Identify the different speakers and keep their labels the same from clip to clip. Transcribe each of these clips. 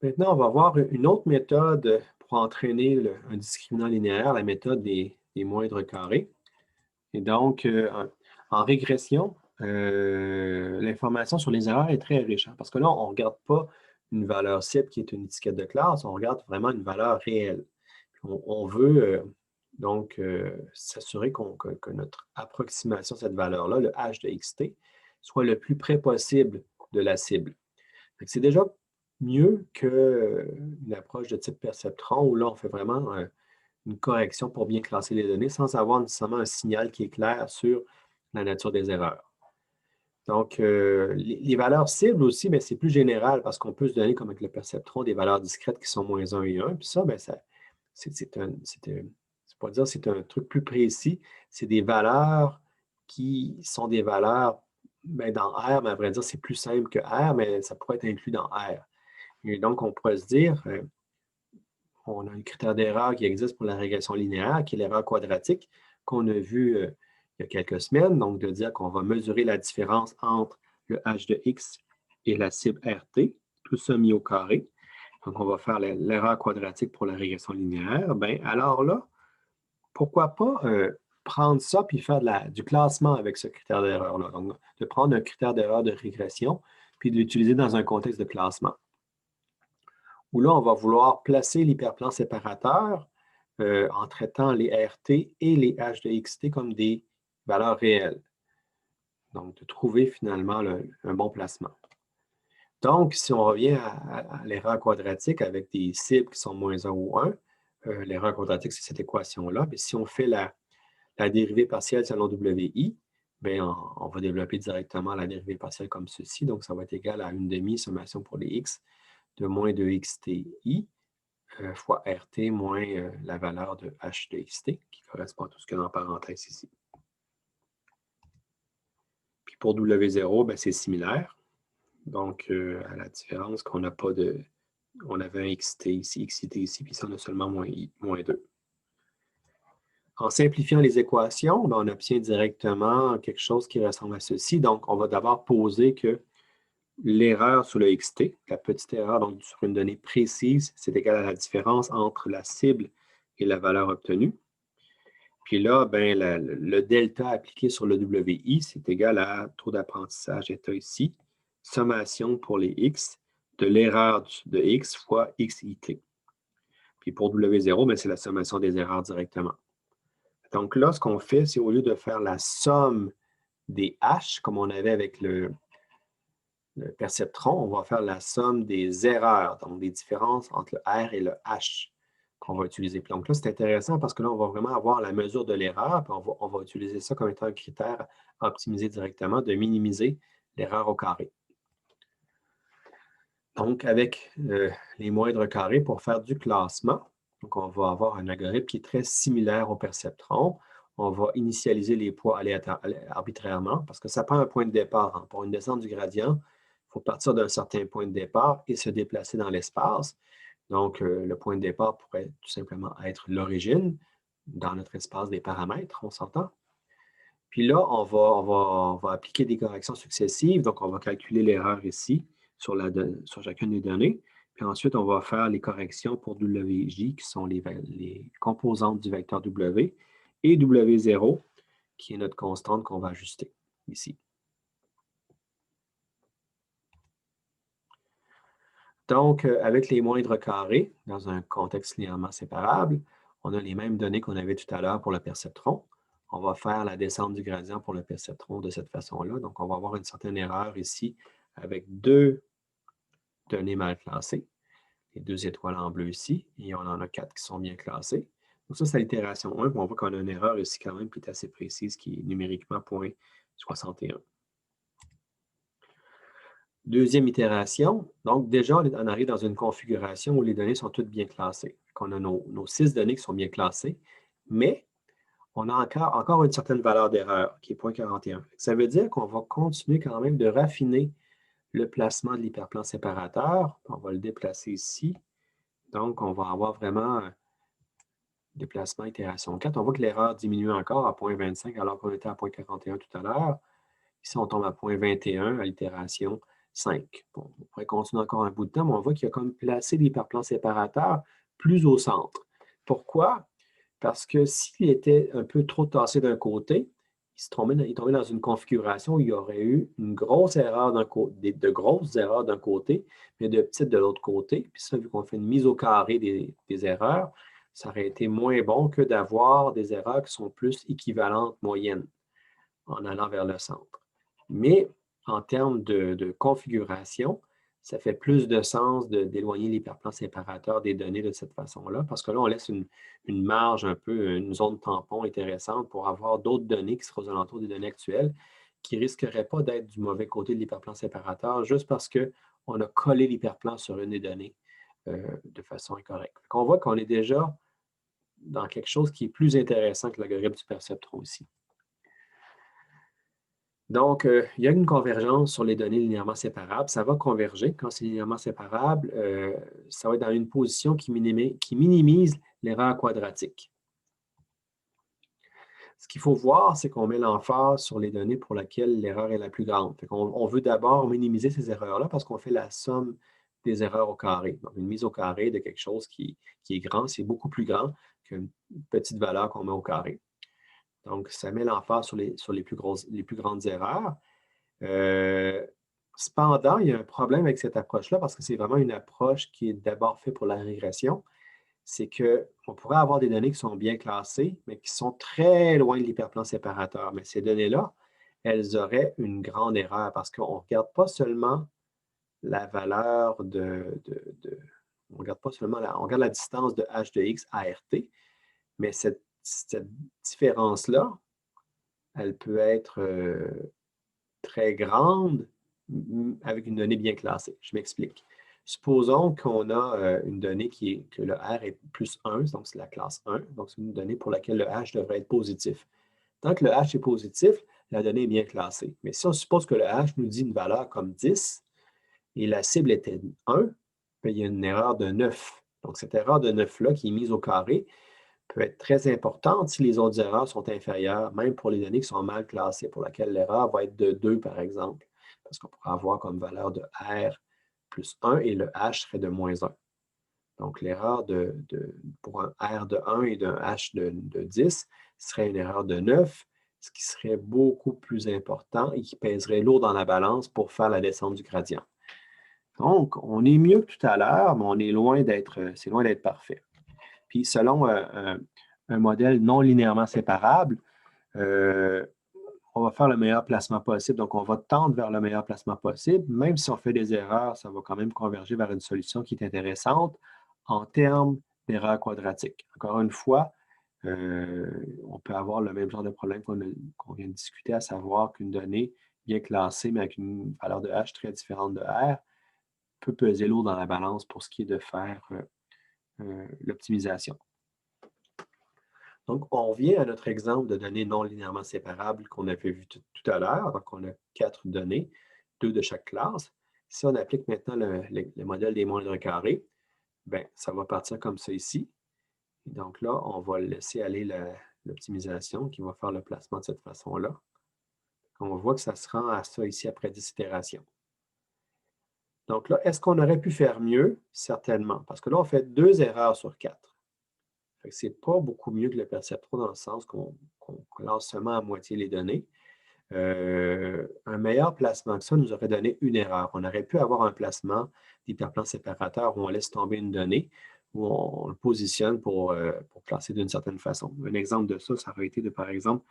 Speaker 1: Maintenant, on va voir une autre méthode pour entraîner un discriminant linéaire, la méthode des moindres carrés. Et donc, en régression, l'information sur les erreurs est très riche, hein, parce que là, on ne regarde pas une valeur cible qui est une étiquette de classe, on regarde vraiment une valeur réelle. On veut donc s'assurer que notre approximation de cette valeur-là, le h de xt, soit le plus près possible de la cible. C'est déjà mieux qu'une approche de type perceptron où là, on fait vraiment une correction pour bien classer les données sans avoir nécessairement un signal qui est clair sur la nature des erreurs. Donc, les valeurs cibles aussi, bien, c'est plus général parce qu'on peut se donner, comme avec le perceptron, des valeurs discrètes qui sont -1 et 1. Puis ça, bien, c'est pas dire c'est un truc plus précis. C'est des valeurs qui sont des valeurs bien, dans R, mais à vrai dire, c'est plus simple que R, mais ça pourrait être inclus dans R. Et donc, on pourrait se dire, on a un critère d'erreur qui existe pour la régression linéaire, qui est l'erreur quadratique, qu'on a vu il y a quelques semaines, donc de dire qu'on va mesurer la différence entre le h de x et la cible RT, tout ça mis au carré. Donc, on va faire l'erreur quadratique pour la régression linéaire. Bien, alors là, pourquoi pas prendre ça puis faire du classement avec ce critère d'erreur-là. Donc, de prendre un critère d'erreur de régression puis de l'utiliser dans un contexte de classement où là, on va vouloir placer l'hyperplan séparateur en traitant les RT et les H de XT comme des valeurs réelles. Donc, de trouver finalement un bon placement. Donc, si on revient à l'erreur quadratique avec des cibles qui sont -1 ou 1, l'erreur quadratique, c'est cette équation-là. Mais si on fait la dérivée partielle selon WI, bien, on va développer directement la dérivée partielle comme ceci. Donc, ça va être égal à 1/2 sommation pour les x de -2xti fois RT moins la valeur de H de XT, qui correspond à tout ce qu'il y a dans la parenthèse ici. Puis pour W0, ben, c'est similaire. Donc, à la différence qu'on n'a pas de... On avait un XT ici, XT ici, puis ici, on a seulement -2. En simplifiant les équations, ben, on obtient directement quelque chose qui ressemble à ceci. Donc, on va d'abord poser que l'erreur sur le XT, la petite erreur donc, sur une donnée précise, c'est égal à la différence entre la cible et la valeur obtenue. Puis là, ben, le delta appliqué sur le WI, c'est égal à taux d'apprentissage état ici, sommation pour les x de l'erreur de x fois xit. Puis pour W0, ben, c'est la sommation des erreurs directement. Donc là, ce qu'on fait, c'est au lieu de faire la somme des h, comme on avait avec le perceptron, on va faire la somme des erreurs, donc des différences entre le R et le H qu'on va utiliser. Donc là, c'est intéressant parce que là, on va vraiment avoir la mesure de l'erreur, puis on va utiliser ça comme étant un critère à optimiser directement, de minimiser l'erreur au carré. Donc, avec les moindres carrés pour faire du classement, donc on va avoir un algorithme qui est très similaire au perceptron. On va initialiser les poids arbitrairement parce que ça prend un point de départ. Hein. Pour une descente du gradient, il faut partir d'un certain point de départ et se déplacer dans l'espace. Donc, le point de départ pourrait tout simplement être l'origine dans notre espace des paramètres, on s'entend. Puis là, on va appliquer des corrections successives. Donc, on va calculer l'erreur ici sur chacune des données. Puis ensuite, on va faire les corrections pour WJ, qui sont les composantes du vecteur W, et W0, qui est notre constante qu'on va ajuster ici. Donc, avec les moindres carrés, dans un contexte linéairement séparable, on a les mêmes données qu'on avait tout à l'heure pour le perceptron. On va faire la descente du gradient pour le perceptron de cette façon-là. Donc, on va avoir une certaine erreur ici avec deux données mal classées, les deux étoiles en bleu ici, et on en a 4 qui sont bien classées. Donc ça, c'est l'itération 1, puis on voit qu'on a une erreur ici quand même qui est assez précise, qui est numériquement 0,61. Deuxième itération, donc déjà, on arrive dans une configuration où les données sont toutes bien classées. On a nos 6 données qui sont bien classées, mais on a encore une certaine valeur d'erreur qui est 0,41. Ça veut dire qu'on va continuer quand même de raffiner le placement de l'hyperplan séparateur. On va le déplacer ici. Donc, on va avoir vraiment un déplacement itération 4. On voit que l'erreur diminue encore à 0,25 alors qu'on était à 0,41 tout à l'heure. Ici, on tombe à 0,21 à l'itération 5. Bon, on pourrait continuer encore un bout de temps, mais on voit qu'il a comme placé l'hyperplan séparateur plus au centre. Pourquoi? Parce que s'il était un peu trop tassé d'un côté, il tombait dans une configuration où il y aurait eu une grosse erreur de grosses erreurs d'un côté, mais de petites de l'autre côté. Puis ça, vu qu'on fait une mise au carré des erreurs, ça aurait été moins bon que d'avoir des erreurs qui sont plus équivalentes moyennes en allant vers le centre. Mais en termes de configuration, ça fait plus de sens d'éloigner l'hyperplan séparateur des données de cette façon-là, parce que là, on laisse une marge un peu, une zone tampon intéressante pour avoir d'autres données qui seraient aux alentours des données actuelles, qui ne risqueraient pas d'être du mauvais côté de l'hyperplan séparateur, juste parce qu'on a collé l'hyperplan sur une des données de façon incorrecte. On voit qu'on est déjà dans quelque chose qui est plus intéressant que l'algorithme du perceptron ici. Donc, il y a une convergence sur les données linéairement séparables. Ça va converger. Quand c'est linéairement séparable, ça va être dans une position qui minimise l'erreur quadratique. Ce qu'il faut voir, c'est qu'on met l'emphase sur les données pour lesquelles l'erreur est la plus grande. On veut d'abord minimiser ces erreurs-là parce qu'on fait la somme des erreurs au carré. Donc, une mise au carré de quelque chose qui est grand, c'est beaucoup plus grand qu'une petite valeur qu'on met au carré. Donc, ça met l'emphase sur les plus grandes erreurs. Cependant, il y a un problème avec cette approche-là parce que c'est vraiment une approche qui est d'abord faite pour la régression. C'est qu'on pourrait avoir des données qui sont bien classées, mais qui sont très loin de l'hyperplan séparateur. Mais ces données-là, elles auraient une grande erreur parce qu'on ne regarde pas seulement la valeur on regarde pas seulement on regarde la distance de h de x à rt, mais cette différence-là, elle peut être très grande avec une donnée bien classée. Je m'explique. Supposons qu'on a une donnée que le R est plus 1, donc c'est la classe 1, donc c'est une donnée pour laquelle le H devrait être positif. Tant que le H est positif, la donnée est bien classée. Mais si on suppose que le H nous dit une valeur comme 10 et la cible était 1, bien, il y a une erreur de 9. Donc cette erreur de 9-là qui est mise au carré peut être très importante si les autres erreurs sont inférieures, même pour les données qui sont mal classées, pour lesquelles l'erreur va être de 2, par exemple, parce qu'on pourrait avoir comme valeur de R plus 1 et le H serait de moins 1. Donc, l'erreur pour un R de 1 et d'un H de 10 serait une erreur de 9, ce qui serait beaucoup plus important et qui pèserait lourd dans la balance pour faire la descente du gradient. Donc, on est mieux que tout à l'heure, mais c'est loin d'être parfait. Puis, selon un modèle non linéairement séparable, on va faire le meilleur placement possible. Donc, on va tendre vers le meilleur placement possible. Même si on fait des erreurs, ça va quand même converger vers une solution qui est intéressante en termes d'erreurs quadratiques. Encore une fois, on peut avoir le même genre de problème qu'on vient de discuter, à savoir qu'une donnée bien classée, mais avec une valeur de H très différente de R, peut peser lourd dans la balance pour ce qui est de faire l'optimisation. Donc, on revient à notre exemple de données non linéairement séparables qu'on avait vu tout à l'heure. Donc, on a 4 données, 2 de chaque classe. Si on applique maintenant le modèle des moindres carrés, bien, ça va partir comme ça ici. Et donc là, on va laisser aller l'optimisation qui va faire le placement de cette façon-là. On voit que ça se rend à ça ici après 10 itérations. Donc là, est-ce qu'on aurait pu faire mieux? Certainement, parce que là, on fait 2 erreurs sur 4. Ce n'est pas beaucoup mieux que le perceptron dans le sens qu'on lance seulement à moitié les données. Un meilleur placement que ça nous aurait donné une erreur. On aurait pu avoir un placement d'hyperplan séparateur où on laisse tomber une donnée, où on le positionne pour classer d'une certaine façon. Un exemple de ça, ça aurait été de, par exemple,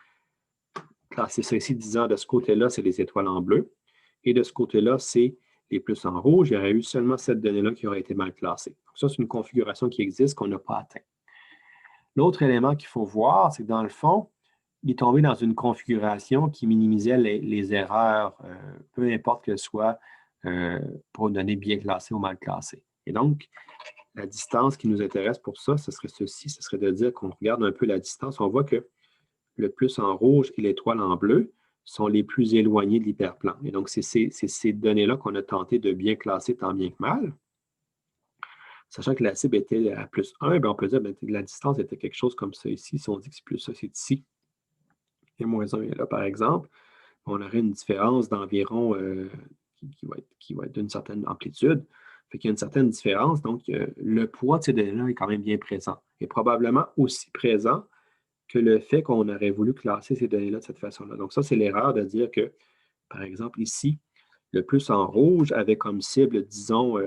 Speaker 1: classer ça ici, disant de ce côté-là, c'est les étoiles en bleu, et de ce côté-là, c'est les plus en rouge. Il y aurait eu seulement cette donnée-là qui aurait été mal classée. Donc ça, c'est une configuration qui existe qu'on n'a pas atteint. L'autre élément qu'il faut voir, c'est que dans le fond, il est tombé dans une configuration qui minimisait les erreurs, peu importe qu'elles soient pour une donnée bien classée ou mal classée. Et donc, la distance qui nous intéresse pour ça, ce serait ceci, ce serait de dire qu'on regarde un peu la distance. On voit que le plus en rouge et l'étoile en bleu sont les plus éloignés de l'hyperplan. Et donc, c'est ces données-là qu'on a tenté de bien classer tant bien que mal. Sachant que la cible était à plus 1, bien on peut dire que la distance était quelque chose comme ça ici. Si on dit que c'est plus ça, c'est ici. Et moins 1 est là, par exemple. On aurait une différence d'environ qui va être d'une certaine amplitude. Fait qu'il y a une certaine différence. Donc, le poids de ces données-là est quand même bien présent. Et probablement aussi présent que le fait qu'on aurait voulu classer ces données-là de cette façon-là. Donc, ça, c'est l'erreur de dire que, par exemple, ici, le plus en rouge avait comme cible, disons,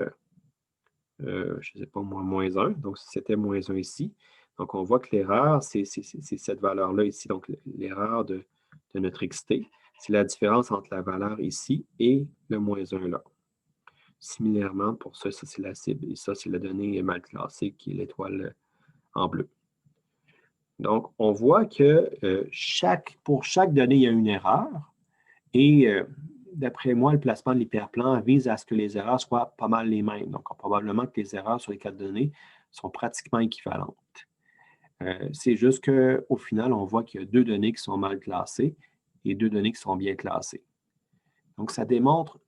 Speaker 1: je ne sais pas, moins 1. Donc, si c'était moins 1 ici, donc on voit que l'erreur, c'est cette valeur-là ici. Donc, l'erreur de notre XT, c'est la différence entre la valeur ici et le moins 1 là. Similairement, pour ça, ça c'est la cible. Et ça, c'est la donnée mal classée qui est l'étoile en bleu. Donc, on voit que pour chaque donnée, il y a une erreur. Et d'après moi, le placement de l'hyperplan vise à ce que les erreurs soient pas mal les mêmes. Donc, probablement que les erreurs sur les 4 données sont pratiquement équivalentes. C'est juste qu'au final, on voit qu'il y a 2 données qui sont mal classées et 2 données qui sont bien classées. Donc, ça démontre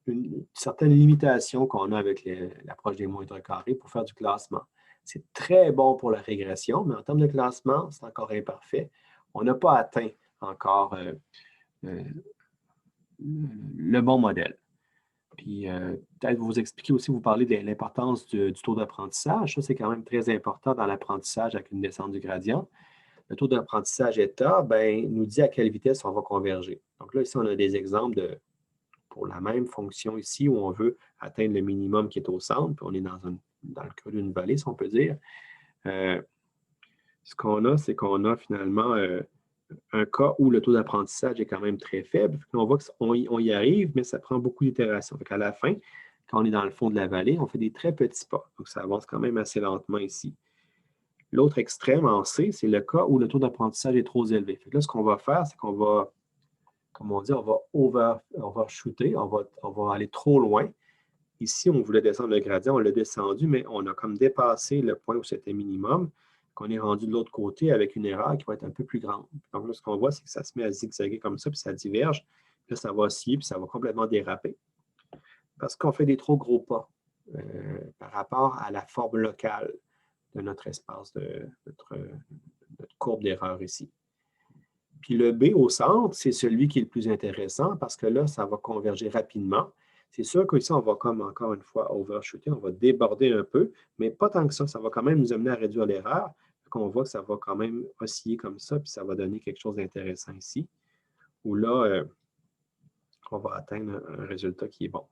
Speaker 1: une certaine limitation qu'on a avec l'approche des moindres carrés pour faire du classement. C'est très bon pour la régression, mais en termes de classement, c'est encore imparfait. On n'a pas atteint encore le bon modèle. Puis, peut-être vous expliquer aussi, vous parlez de l'importance du taux d'apprentissage. Ça, c'est quand même très important dans l'apprentissage avec une descente du gradient. Le taux d'apprentissage état nous dit à quelle vitesse on va converger. Donc là, ici, on a des exemples pour la même fonction ici où on veut atteindre le minimum qui est au centre, puis on est dans le creux d'une vallée, si on peut dire. Ce qu'on a, c'est qu'on a finalement un cas où le taux d'apprentissage est quand même très faible. On voit qu'on y arrive, mais ça prend beaucoup d'itérations. À la fin, quand on est dans le fond de la vallée, on fait des très petits pas. Donc, ça avance quand même assez lentement ici. L'autre extrême en C, c'est le cas où le taux d'apprentissage est trop élevé. Fait que là, ce qu'on va faire, c'est qu'on va, comme on dit, on va overshooter, on va aller trop loin. Ici, on voulait descendre le gradient, on l'a descendu, mais on a comme dépassé le point où c'était minimum, qu'on est rendu de l'autre côté avec une erreur qui va être un peu plus grande. Donc là, ce qu'on voit, c'est que ça se met à zigzaguer comme ça, puis ça diverge. Là, ça va osciller, puis ça va complètement déraper. Parce qu'on fait des trop gros pas par rapport à la forme locale de notre espace, de notre courbe d'erreur ici. Puis le B au centre, c'est celui qui est le plus intéressant parce que là, ça va converger rapidement. C'est sûr qu'ici, on va comme encore une fois overshooter, on va déborder un peu, mais pas tant que ça. Ça va quand même nous amener à réduire l'erreur. On voit que ça va quand même osciller comme ça, puis ça va donner quelque chose d'intéressant ici, où là, on va atteindre un résultat qui est bon.